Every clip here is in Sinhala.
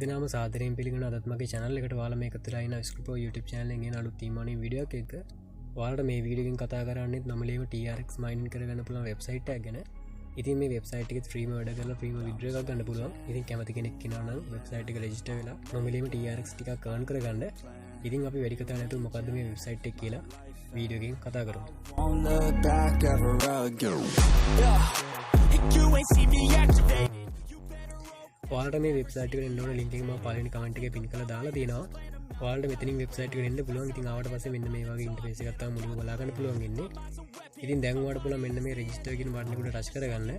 සියලුදෙනාම සාදරයෙන් පිළිගන්න අදත් මගේ channel එකට ඔයාලා මේක කරලා ඉන්න ස්ක්‍රිප්ටෝ YouTube channel එකෙන් අලුත් Emoney වීඩියෝ එකක් ඔයාලට මේ වීඩියෝ එකෙන් කතා කරන්නේ නොමිලේම TRX mining කරගන්න පුළුවන් වෙබ්සයිට් එකක් ගැන. ඉතින් මේ වෙබ්සයිට් එකේ ෆ්‍රීම වැඩ කරලා ෆ්‍රීම withdraw එකක් ගන්න පුළුවන්. ඉතින් කැමති කෙනෙක් ඉන්නවා නම් වෙබ්සයිට් එක රෙජිස්ටර් වෙලා නොමිලේම TRX ටිකක් earn කරගන්න. ඉතින් අපි වැඩි කතා නැතුව මොකද්ද මේ වෙබ්සයිට් එක කියලා වීඩියෝ එකෙන් කතා කරමු. ඔයාලට මේ වෙබ්සයිට් එකට එන්න ඕන ලින්ක් එක මම පළවෙනි කමෙන්ට් එකේ පින් කරලා දාලා තියෙනවා. ඔයාලට මෙතනින් වෙබ්සයිට් එකට එන්න පුළුවන්. ඉතින් ආවට පස්සේ මෙන්න මේ වගේ ඉන්ටර්ෆේස් එකක් තමයි මුලින්ම බලා ගන්න පුළුවන් ඉන්නේ. ඉතින් දැන් ඔයාලට පුළුවන් මෙන්න මේ රෙජිස්ටර් කියන බටන් එකට ටච් කරගන්න.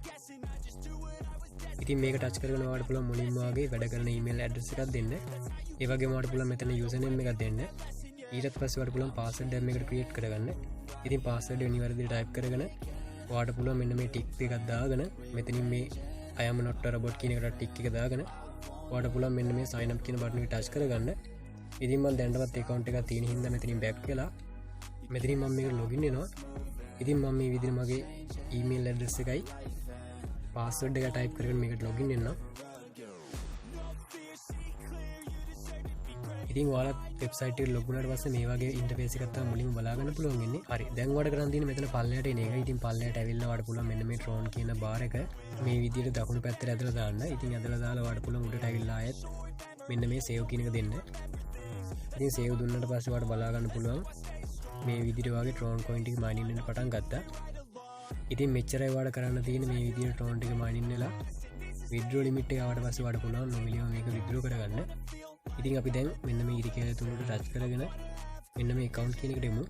ඉතින් මේක ටච් කරගෙන ඔයාලට පුළුවන් මුලින්ම වගේ වැඩ කරන ඊමේල් ඇඩ්‍රස් එකක් දෙන්න. ඒ වගේම ඔයාලට පුළුවන් මෙතන යූසර් නේම් එකක් දෙන්න. ඊට පස්සේ ඔයාලට පුළුවන් පාස්වර්ඩ් එකක් ක්‍රියේට් කරගන්න. ඉතින් පාස්වර්ඩ් එක නිවැරදිව ටයිප් කරගෙන ඔයාලට පුළුවන් මෙන්න මේ ටික් එකක් දාගෙන මෙතනින් මේ I am not a robot කියන එකට ටික් එක දාගෙන ඔයාලට පුළුවන් මෙන්න මේ sign up කියන බටන් එක ටච් කරගන්න. ඉතින් මම දැනටවත් account එකක් තියෙන හින්දා මෙතනින් back වෙලා මෙතනින් මම මේකට login වෙනවා. ඉතින් මම මේ විදිහට මගේ email address එකයි password එක type කරගෙන මේකට login වෙනවා. ඉතින් ඔයාලා වෙබ්සයිට් එකට log වුණාට පස්සේ මේ වගේ ඉන්ටර්ෆේස් එකක් තමයි මුලින්ම බලා ගන්න පුළුවන් ඉන්නේ. හරි. දැන් ඔයාලට කරන් තියෙන්නේ මෙතන පල්ලයට එන එක. ඉතින් පල්ලයට ඇවිල්ලා ඔයාලට පුළුවන් මෙන්න මේ tron කියන බාර් එක මේ විදිහට දකුණු පැත්තට ඇදලා දාන්න. ඉතින් ඇදලා දාලා ඔයාලට පුළුවන් උඩට ඇවිල්ලා ආයෙත් මෙන්න මේ save කියන එක දෙන්න. ඉතින් save දුන්නාට පස්සේ ඔයාලට බලා ගන්න පුළුවන් මේ විදිහට වගේ tron coin ටික mining වෙන්න පටන් ගත්තා. ඉතින් මෙච්චරයි ඔයාලට කරන්න තියෙන්නේ මේ විදිහට tron ටික mining වෙලා withdraw limit එක ආවට පස්සේ ඔයාලට පුළුවන් නොමිලියම මේක withdraw කරගන්න. ඉතින් අපි දැන් මෙන්න මේ ඉරි කියලා තුනට ටච් කරගෙන මෙන්න මේ account කියන එකට එමු.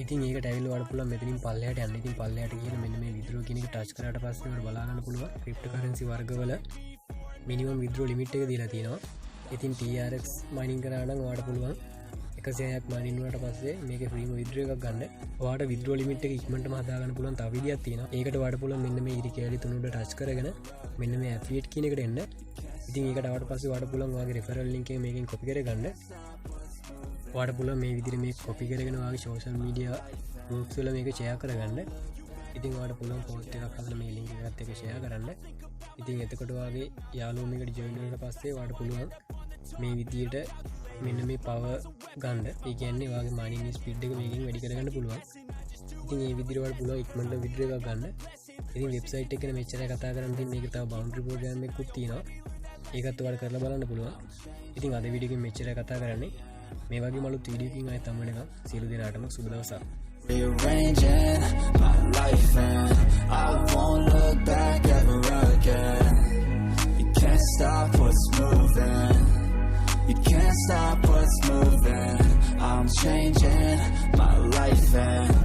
ඉතින් ඒකට ඇවිල්ලා ඔයාලට පුළුවන් මෙතනින් පල්ලයට යන්න. ඉතින් පල්ලයට ගිහින් මෙන්න මේ withdraw කියන එක ටච් කරාට පස්සේ ඔයාලට බලා ගන්න පුළුවන් cryptocurrency වර්ගවල minimum withdraw limit එක දීලා තියෙනවා. ඉතින් TRX mining කරා නම් ඔයාලට පුළුවන් 100ක් mining වුණාට පස්සේ මේකේ ෆ්‍රීම withdraw එකක් ගන්න. ඔයාලට withdraw limit එක ඉක්මනටම හදා ගන්න පුළුවන් තව විදියක් තියෙනවා. ඒකට ඔයාලට පුළුවන් මෙන්න මේ ඉරි කැලි තුනට ටච් කරගෙන මෙන්න මේ affiliate කියන එකට එන්න. ඉතින් ඒකට ආවට පස්සේ ඔයාලට පුළුවන් ඔයාගේ referral link එක මේකෙන් copy කරගන්න. ඔයාලට පුළුවන් මේ විදිහට මේක copy කරගෙන ඔයාගේ social media groups වල මේක share කරගන්න. ඉතින් ඔයාලට පුළුවන් post එකක් හදලා මේ link එකත් එක්ක share කරන්න. ඉතින් එතකොට ඔයාගේ යාළුවෝ මේකට join වෙනාට පස්සේ ඔයාලට පුළුවන් මේ විදිහට මෙන්න මේ power ගන්න. ඒ කියන්නේ ඔයාගේ mining speed එක මේකෙන් වැඩි කරගන්න පුළුවන්. ඉතින් මේ විදිහට ඔයාලට පුළුවන් ඉක්මනට withdraw එකක් ගන්න. ඉතින් වෙබ්සයිට් එක ගැන මෙච්චරයි කතා කරන් තින්නේ. මේක තව boundary program එකකුත් තියෙනවා. ඒකත් ඔයාලට කරලා බලන්න පුළුවන්. ඉතින් අද වීඩියෝ එකෙන් මෙච්චරයි කතා කරන්නේ. මේ වගේම අලුත් වීඩියෝ එකකින් ආයෙත් හමු වෙනකම් සියලු දෙනාටම සුබ දවසක්. Rearranging my life and I won't look back ever again. You can't stop what's moving. You can't stop what's moving. I'm changing my life and